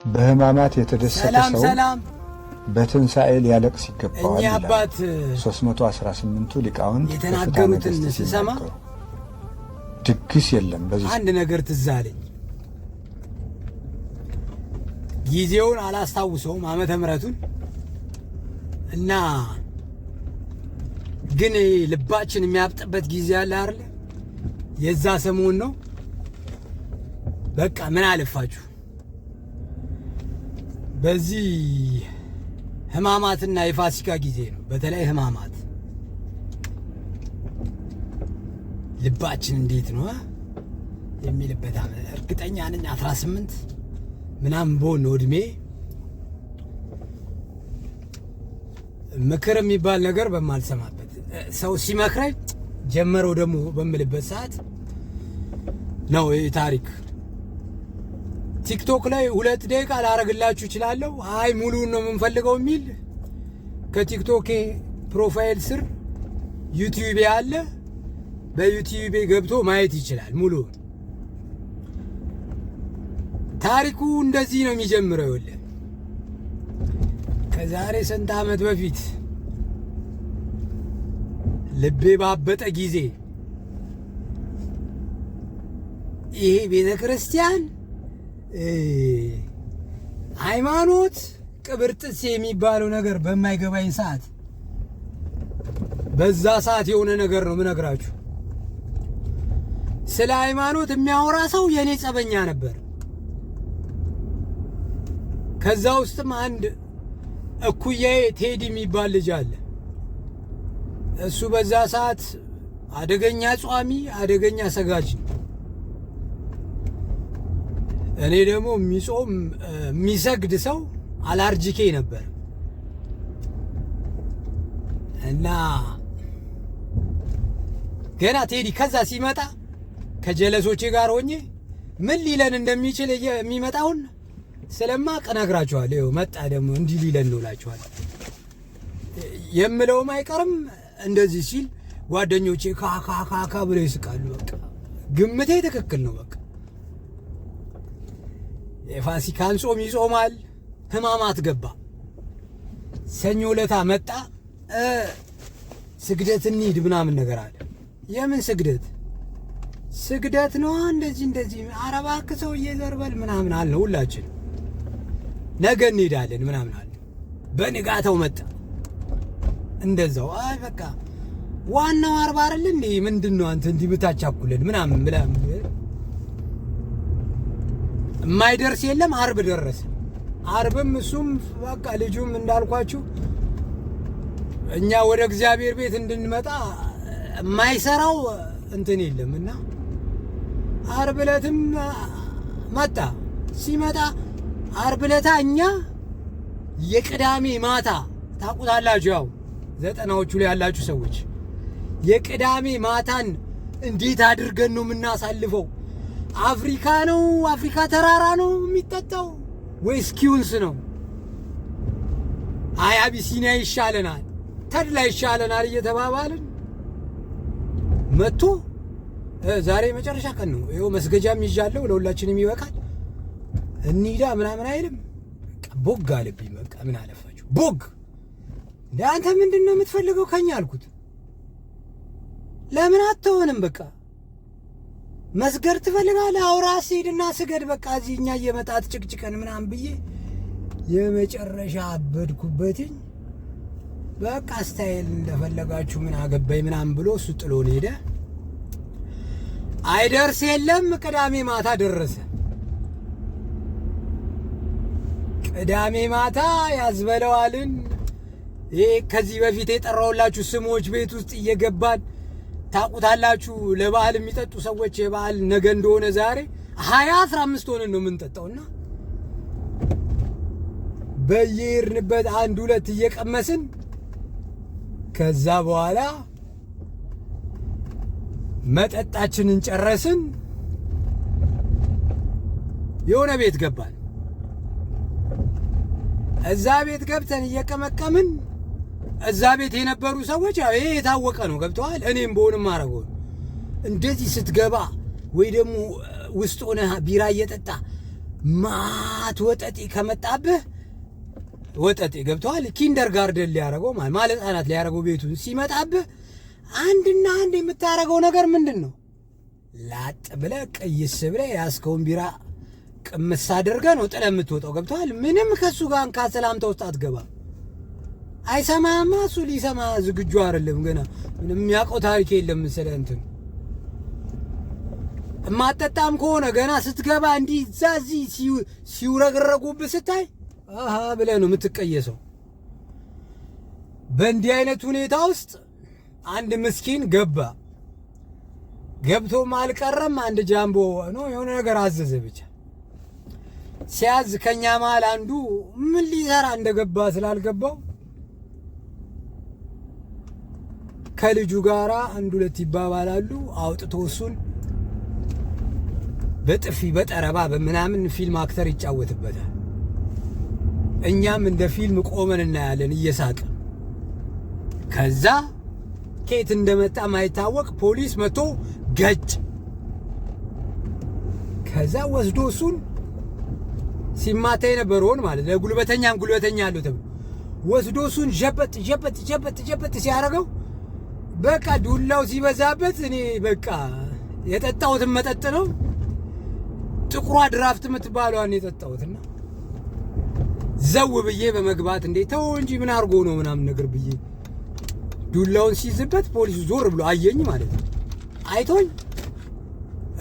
በህማማት የተደሰተ ሰው ሰላም በትንሣኤ ሊያለቅስ ይገባዋል። እኛ አባት 318ቱ ሊቃውንት የተናገሩትን ስሰማ ድግስ የለም። በዚህ አንድ ነገር ትዝ አለኝ። ጊዜውን አላስታውሰውም ዓመተ ምሕረቱን እና ግን ልባችን የሚያብጥበት ጊዜ አለ አይደል? የዛ ሰሞን ነው። በቃ ምን አለፋችሁ በዚህ ህማማትና የፋሲካ ጊዜ ነው። በተለይ ህማማት ልባችን እንዴት ነው የሚልበት እርግጠኛ ነኝ 18 ምናምን በሆነ እድሜ ምክር የሚባል ነገር በማልሰማበት ሰው ሲመክረኝ ጀመረው ደግሞ በምልበት ሰዓት ነው ይህ ታሪክ። ቲክቶክ ላይ 2 ደቂቃ ላረግላችሁ እችላለሁ። አይ ሙሉውን ነው የምንፈልገው የሚል ከቲክቶክ ፕሮፋይል ስር ዩቲዩብ አለ። በዩቲዩብ ገብቶ ማየት ይችላል ሙሉውን። ታሪኩ እንደዚህ ነው የሚጀምረው። ይኸውልህ ከዛሬ ስንት ዓመት በፊት ልቤ ባበጠ ጊዜ ይሄ ቤተ ክርስቲያን ሃይማኖት ቅብርጥስ የሚባለው ነገር በማይገባኝ ሰዓት በዛ ሰዓት የሆነ ነገር ነው ምነግራችሁ። ስለ ሃይማኖት የሚያወራ ሰው የኔ ጸበኛ ነበር። ከዛ ውስጥም አንድ እኩያዬ ቴዲ የሚባል ልጅ አለ። እሱ በዛ ሰዓት አደገኛ ጿሚ፣ አደገኛ ሰጋጅ ነው። እኔ ደግሞ የሚጾም የሚሰግድ ሰው አላርጂኬ ነበር እና ገና ቴዲ ከዛ ሲመጣ ከጀለሶቼ ጋር ሆኜ ምን ሊለን እንደሚችል የሚመጣውን ስለማቅ እነግራችኋለሁ። ይኸው መጣ ደግሞ እንዲህ ሊለን ነው እላችኋለሁ። የምለውም አይቀርም። እንደዚህ ሲል ጓደኞቼ ካካካካ ብለው ይስቃሉ። በቃ ግምቴ ትክክል ነው። በቃ የፋሲካን ጾም ይጾማል። ህማማት ገባ። ሰኞ ዕለት መጣ። ስግደት እንሂድ ምናምን ነገር አለ። የምን ስግደት? ስግደት ነው እንደዚህ ኧረ እባክህ ሰውዬ ዘርበል ምናምን አለ። ሁላችን ነገ እንሄዳለን ምናምን አለ። በንጋታው መጣ እንደዛው። አይ በቃ ዋናው አርባ አይደል እንዴ? ምንድነው አንተ እንዲህ ብታቻኩልን ምናምን ብላ የማይደርስ የለም። አርብ ደረሰ። አርብም እሱም በቃ ልጁም እንዳልኳችሁ እኛ ወደ እግዚአብሔር ቤት እንድንመጣ የማይሰራው እንትን የለምና አርብ ዕለትም መጣ። ሲመጣ አርብ ዕለታ እኛ የቅዳሜ ማታ ታውቁታላችሁ፣ ያው 90ዎቹ ላይ ያላችሁ ሰዎች የቅዳሜ ማታን እንዴት አድርገን ነው የምናሳልፈው? አፍሪካ ነው አፍሪካ ተራራ ነው የሚጠጣው ወይስ ኪውንስ ነው? አይ አቢሲኒያ ይሻለናል፣ ተድላ ይሻለናል እየተባባልን መጥቶ ዛሬ መጨረሻ ቀን ነው። ይኸው መስገጃም ይዣለሁ ለሁላችንም ይበቃል እንሂዳ ምናምን አይልም። ቦግ አለብኝ። በቃ ምን አለፋችሁ ቦግ። አንተ ምንድን ነው የምትፈልገው ከኛ አልኩት። ለምን አትሆንም? በቃ መስገድ ትፈልጋለህ? አውራስ ሄድና ስገድ። በቃ እዚህ እኛ እየመጣት ጭቅጭቀን ምናምን ብዬ የመጨረሻ አበድኩበትኝ። በቃ ስታይል እንደፈለጋችሁ ምን አገባኝ ምናምን ብሎ እሱ ጥሎን ሄደ። አይደርስ የለም። ቅዳሜ ማታ ደረሰ። ቅዳሜ ማታ ያዝበለዋልን። ይሄ ከዚህ በፊት የጠራውላችሁ ስሞች ቤት ውስጥ እየገባን ታቁታላችሁ። ለበዓል የሚጠጡ ሰዎች የበዓል ነገ እንደሆነ ዛሬ 15 ሆነን ነው የምንጠጣውና በየሄድንበት 1-2 እየቀመስን ከዛ በኋላ መጠጣችንን ጨረስን። የሆነ ቤት ገባን። እዛ ቤት ገብተን እየቀመቀምን እዛ ቤት የነበሩ ሰዎች ያው ይሄ የታወቀ ነው ገብተዋል። እኔም በሆንም አረጋው እንደዚህ ስትገባ ወይ ደግሞ ውስጥ ሆነ ቢራ እየጠጣ ማት ወጠጤ ከመጣብህ ወጠጤ ገብተዋል ኪንደርጋርደን ሊያረገው ማለት ህጻናት ሊያረገው ቤቱን ሲመጣብህ አንድና አንድ የምታረገው ነገር ምንድን ነው? ላጥ ብለህ ቅይስ ብለህ ያስከውን ቢራ ቅምስ አድርገህ ነው ጥለህ የምትወጣው። ገብተዋል። ምንም ከሱ ጋር ከሰላምታ ውስጥ አትገባም። አይሰማህማ። እሱ ሊሰማ ዝግጁ አይደለም። ገና ምንም የሚያውቀው ታሪክ የለም። ስለ እንትን እማጠጣም ከሆነ ገና ስትገባ እንዲህ እዛ እዚህ ሲውረግረጉብህ ስታይ አሃ ብለህ ነው የምትቀየሰው። በእንዲህ አይነት ሁኔታ ውስጥ አንድ ምስኪን ገብቶም አልቀረም። አንድ ጃምቦ ነው የሆነ ነገር አዘዘ። ብቻ ሲያዝ ከኛ መሃል አንዱ ምን ሊሰራ እንደገባ ስላልገባው ከልጁ ጋራ አንድ ሁለት ይባባላሉ። አውጥቶ እሱን በጥፊ በጠረባ በምናምን ፊልም አክተር ይጫወትበታል። እኛም እንደ ፊልም ቆመን እናያለን እየሳቅን። ከዛ ከየት እንደመጣ ማይታወቅ ፖሊስ መጥቶ ገጭ። ከዛ ወስዶ እሱን ሲማታ የነበረውን ማለት ለጉልበተኛም ጉልበተኛ አለው ተብሎ ወስዶ እሱን ጀበት ሲያደርገው በቃ ዱላው ሲበዛበት እኔ በቃ የጠጣሁትን መጠጥ ነው ጥቁሯ ድራፍት የምትባለዋን የጠጣሁትና ዘው ብዬ በመግባት እንዴ ተው እንጂ ምን አድርጎ ነው ምናምን ነገር ብዬ ዱላውን ሲይዝበት ፖሊሱ ዞር ብሎ አየኝ ማለት ነው። አይቶኝ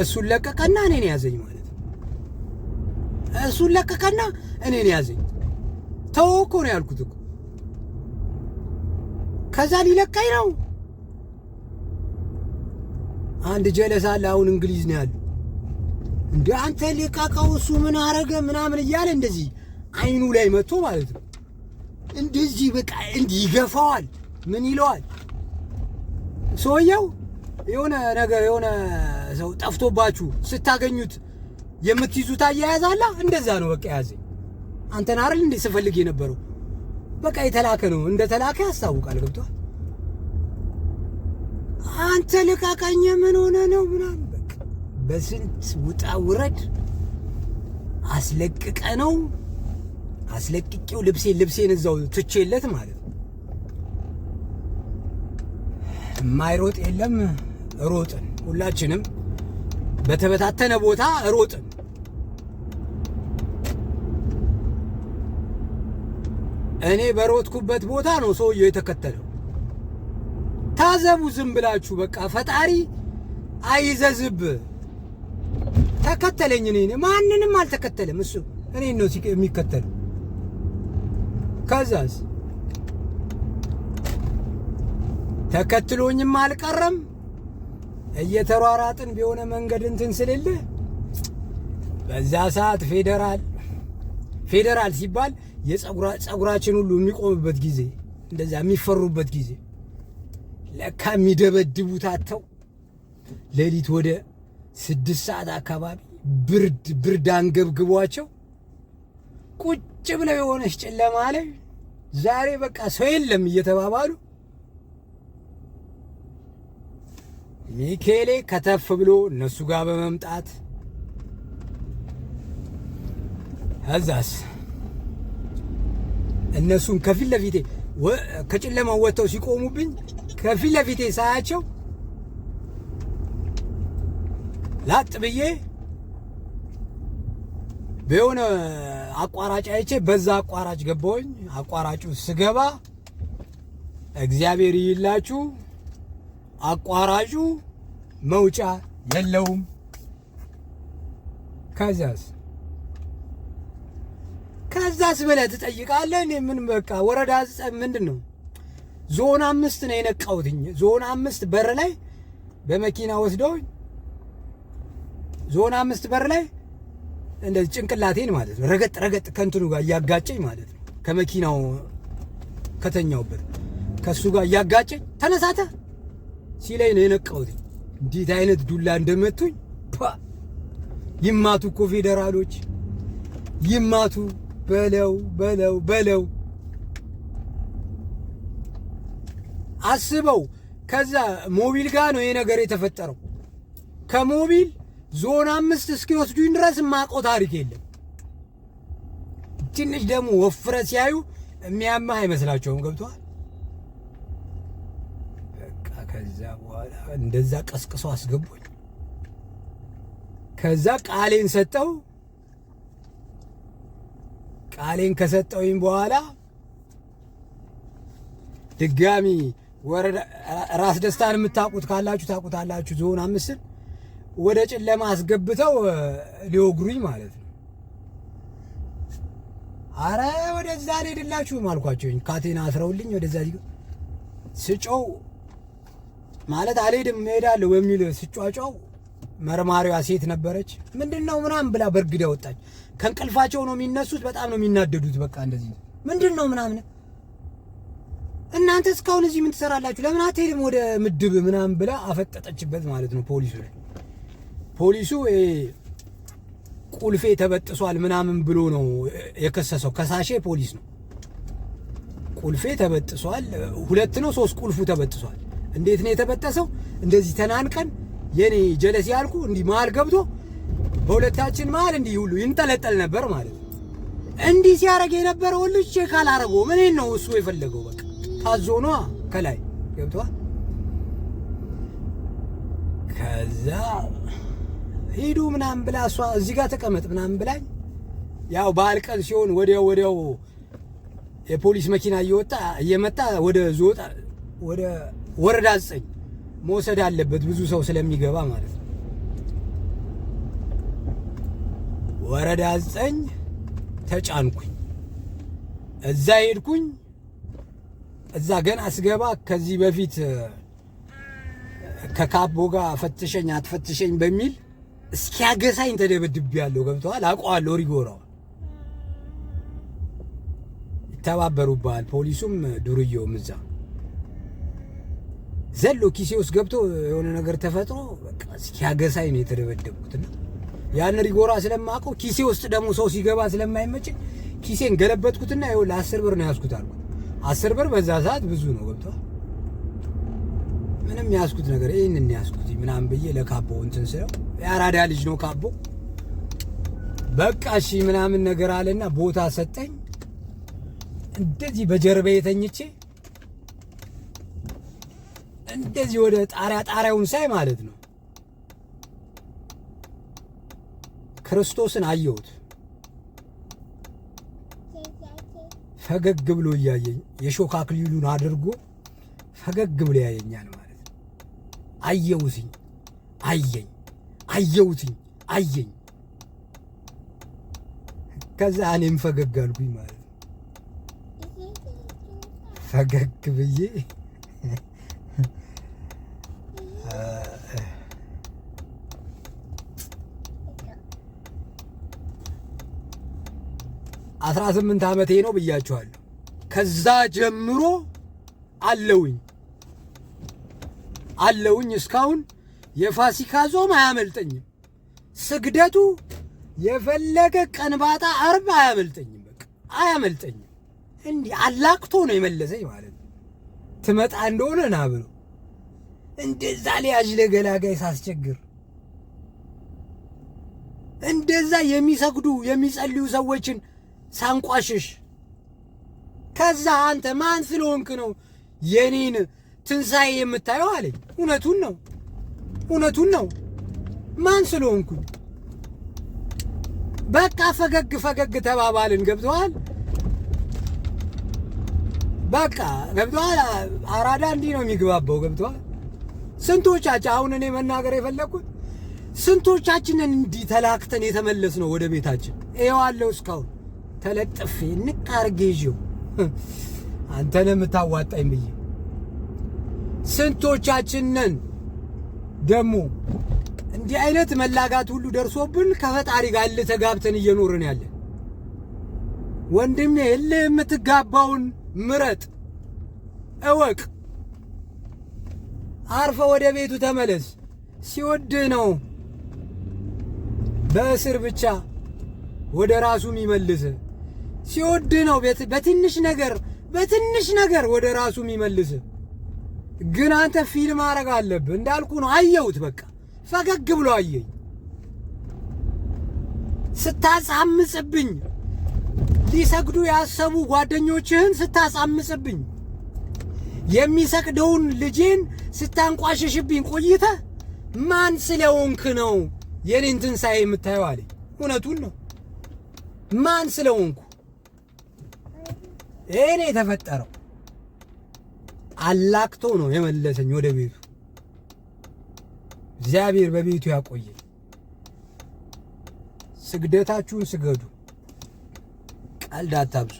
እሱን ለቀቀና እኔን ያዘኝ ማለት ነው። እሱን ለቀቀና እኔን ያዘኝ። ተው እኮ ነው ያልኩት እኮ። ከዛ ሊለቀኝ ነው። አንድ ጀለስ አለ አሁን እንግሊዝ ነው ያለው። እንዴ አንተ ሊቃቃው እሱ ምን አረገ ምናምን እያለ እንደዚህ አይኑ ላይ መጥቶ ማለት ነው እንደዚህ በቃ እንዲህ ይገፋዋል። ምን ይለዋል ሰውየው? የሆነ ነገር የሆነ ሰው ጠፍቶባችሁ ስታገኙት የምትይዙት አያያዛላ እንደዛ ነው። በቃ ያዘኝ። አንተን አይደል እንዴ ስፈልግ የነበረው? በቃ የተላከ ነው፣ እንደ ተላከ ያስታውቃል። ገብቷል። አንተ ልቃቃኝ ምን ሆነ ነው ምናምን በቃ በስንት ውጣ ውረድ አስለቅቀ ነው አስለቅቄው ልብሴን እዛው ትቼለት ማለት ነው። የማይሮጥ የለም። ሮጥን፣ ሁላችንም በተበታተነ ቦታ ሮጥን። እኔ በሮጥኩበት ቦታ ነው ሰውየው የተከተለው። ታዘቡ ዝም ብላችሁ በቃ ፈጣሪ አይዘዝብ። ተከተለኝ። እኔ ማንንም አልተከተለም። እሱ እኔ ነው የሚከተለው። ከዛስ ተከትሎኝም አልቀረም። እየተሯራጥን ቢሆነ መንገድ እንትን ስልልህ በዛ ሰዓት ፌደራል ሲባል የጸጉራችን ሁሉ የሚቆምበት ጊዜ እንደዛ የሚፈሩበት ጊዜ ለካ የሚደበድቡት አተው ሌሊት ወደ 6 ሰዓት አካባቢ ብርድ አንገብግቧቸው ቁጭ ብለው የሆነች ጨለማ ላይ ዛሬ በቃ ሰው የለም እየተባባሉ ሚካኤሌ ከተፍ ብሎ እነሱ ጋር በመምጣት እዛስ እነሱን ከፊት ለፊቴ ከጨለማው ወጥተው ሲቆሙብኝ ከፊት ለፊቴ ሳያቸው ላጥ ብዬ በሆነ አቋራጭ አይቼ በዛ አቋራጭ ገባሁኝ። አቋራጩ ስገባ እግዚአብሔር ይላችሁ አቋራጩ መውጫ የለውም። ከዛስ ብለህ ትጠይቃለህ። እኔ ምን በቃ ወረዳ ምንድን ነው ዞን 5 ነው የነቃሁትኝ። ዞን 5 በር ላይ በመኪና ወስደውኝ ዞን 5 በር ላይ እንደዚህ ጭንቅላቴን ማለት ነው ረገጥ ከእንትኑ ጋር እያጋጨኝ ማለት ነው ከመኪናው ከተኛውበት ከሱ ጋር እያጋጨኝ ተነሳተ ሲለኝ ነው የነቃሁት። እንዴት አይነት ዱላ እንደመቱኝ ይማቱ እኮ ፌደራሎች ይማቱ። በለው አስበው። ከዛ ሞቢል ጋር ነው ይሄ ነገር የተፈጠረው። ከሞቢል ዞን 5 እስኪወስዱኝ ድረስ ማቆ ታሪክ የለም። ትንሽ ደግሞ ወፍረ ሲያዩ የሚያማህ አይመስላቸውም። ገብቶሃል? በቃ ከዛ በኋላ እንደዛ ቀስቅሶ አስገቡኝ። ከዛ ቃሌን ሰጠው። ቃሌን ከሰጠውኝ በኋላ ድጋሚ ወረዳ ራስ ደስታን የምታውቁት ካላችሁ ታውቁታላችሁ። ዞን 5 ወደ ጨለማ አስገብተው ሊወግሩኝ ማለት ነው። አረ ወደዛ ልሄድላችሁም አልኳቸው። ካቴና አስረውልኝ ወደዛ ስጮው ማለት አልሄድም እሄዳለሁ በሚል ስጫጫው መርማሪዋ ሴት ነበረች። ምንድነው ምናምን ብላ በርግዳ ወጣች። ከእንቅልፋቸው ነው የሚነሱት። በጣም ነው የሚናደዱት። በቃ እንደዚህ ምንድነው ምናምን እናንተ እስካሁን እዚህ ምን ትሰራላችሁ? ለምን አትሄድም ወደ ምድብ ምናምን ብላ አፈጠጠችበት ማለት ነው ፖሊሱ ላይ። ፖሊሱ ቁልፌ ተበጥሷል ምናምን ብሎ ነው የከሰሰው። ከሳሼ ፖሊስ ነው። ቁልፌ ተበጥሷል፣ 2 ነው 3 ቁልፉ ተበጥሷል። እንዴት ነው የተበጠሰው? እንደዚህ ተናንቀን የኔ ጀለስ ያልኩ እንዲህ መሀል ገብቶ በሁለታችን መሀል እንዲህ ሁሉ ይንጠለጠል ነበር ማለት ነው። እንዲህ ሲያረግ የነበረው ልጅ ቼክ አላረገው። ምን ነው እሱ የፈለገው? በቃ ታዞኗ ከላይ ገብቷል። ከዛ ሂዱ ምናምን ብላ እሷ እዚህ ጋር ተቀመጥ ምናምን ብላኝ፣ ያው በዓል ቀን ሲሆን ወዲያው የፖሊስ መኪና እየመጣ ወደ ዞጣ ወደ ወረዳ 9 መውሰድ አለበት ብዙ ሰው ስለሚገባ ማለት ነው። ወረዳ 9 ተጫንኩኝ። እዛ ሄድኩኝ። እዛ ገና ስገባ ከዚህ በፊት ከካቦ ጋር ፈትሸኝ አትፈትሸኝ በሚል እስኪያገሳኝ ተደብድቤያለሁ። ገብቶሃል? አውቀዋለሁ። ሪጎራው ይተባበሩብሃል። ፖሊሱም ዱርዬውም እዛ ዘሎ ኪሴ ውስጥ ገብቶ የሆነ ነገር ተፈጥሮ በቃ እስኪያገሳኝ ነው የተደበደብኩትና ያን ሪጎራ ስለማውቀው ኪሴ ውስጥ ደግሞ ሰው ሲገባ ስለማይመጭ ኪሴን ገለበጥኩትና ይኸው ለ10 ብር ነው ያዝኩት አልኩት። 10 ብር በዛ ሰዓት ብዙ ነው። ገብቶሃል? ምንም ያዝኩት ነገር ይሄንን ያዝኩት ምናምን ብዬ ለካቦ እንትን ስለው የአራዳ ልጅ ነው ካቦ። በቃ እሺ ምናምን ነገር አለና ቦታ ሰጠኝ። እንደዚህ በጀርባዬ ተኝቼ እንደዚህ ወደ ጣሪያውን ሳይ ማለት ነው ክርስቶስን አየሁት። ፈገግ ብሎ እያየኝ የሾህ አክሊሉን አድርጎ ፈገግ ብሎ ያየኛል ማለት ነው። አየሁትኝ፣ አየኝ። ከዛ እኔም ፈገግ አልኩኝ ማለት ነው። ፈገግ ብዬ 18 ዓመቴ ነው ብያችኋለሁ። ከዛ ጀምሮ አለውኝ እስካሁን። የፋሲካ ጾም አያመልጠኝም። ስግደቱ የፈለገ ቀንባጣ አርብ አያመልጠኝም። በቃ አያመልጠኝም። እንዲህ አላክቶ ነው የመለሰኝ ማለት ነው። ትመጣ እንደሆነ ና ብሎ እንደዛ ሊያጅ ለገላጋይ ሳስቸግር እንደዛ የሚሰግዱ የሚጸልዩ ሰዎችን ሳንቋሽሽ ከዛ አንተ ማን ስለሆንክ ነው የኔን ትንሣኤ የምታየው አለኝ። እውነቱን ነው። ማን ስለሆንኩ በቃ ፈገግ ተባባልን። ገብቶሃል? በቃ ገብቶሃል? አራዳ እንዲህ ነው የሚግባባው። ገብቶሃል? ስንቶቻችን አሁን እኔ መናገር የፈለኩት ስንቶቻችንን እንዲህ ተላክተን የተመለስ ነው ወደ ቤታችን። ይኸዋለሁ እስካሁን ተለጥፌ ንቃርጌ ይዤው አንተን የምታዋጣኝ ብዬ ስንቶቻችንን ደግሞ እንዲህ አይነት መላጋት ሁሉ ደርሶብን ከፈጣሪ ጋር ተጋብተን እየኖርን ያለን። ወንድሜ እልህ የምትጋባውን ምረጥ፣ እወቅ። አርፈ ወደ ቤቱ ተመለስ። ሲወድህ ነው በእስር ብቻ ወደ ራሱ የሚመልስ። ሲወድህ ነው በትንሽ ነገር ወደ ራሱ የሚመልስ። ግን አንተ ፊልም ማድረግ አለብህ። እንዳልኩ ነው። አየሁት። በቃ ፈገግ ብሎ አየኝ። ስታሳምጽብኝ ሊሰግዱ ያሰቡ ጓደኞችህን ስታሳምጽብኝ የሚሰግደውን ልጄን ስታንቋሽሽብኝ ቆይተህ ማን ስለሆንክ ነው የኔን ትንሣኤ የምታየው አለኝ። እውነቱን ነው። ማን ስለሆንኩ እኔ የተፈጠረው አላክቶ ነው የመለሰኝ ወደ ቤቱ። እግዚአብሔር በቤቱ ያቆየኝ። ስግደታችሁን ስገዱ፣ ቀልድ አታብዙ።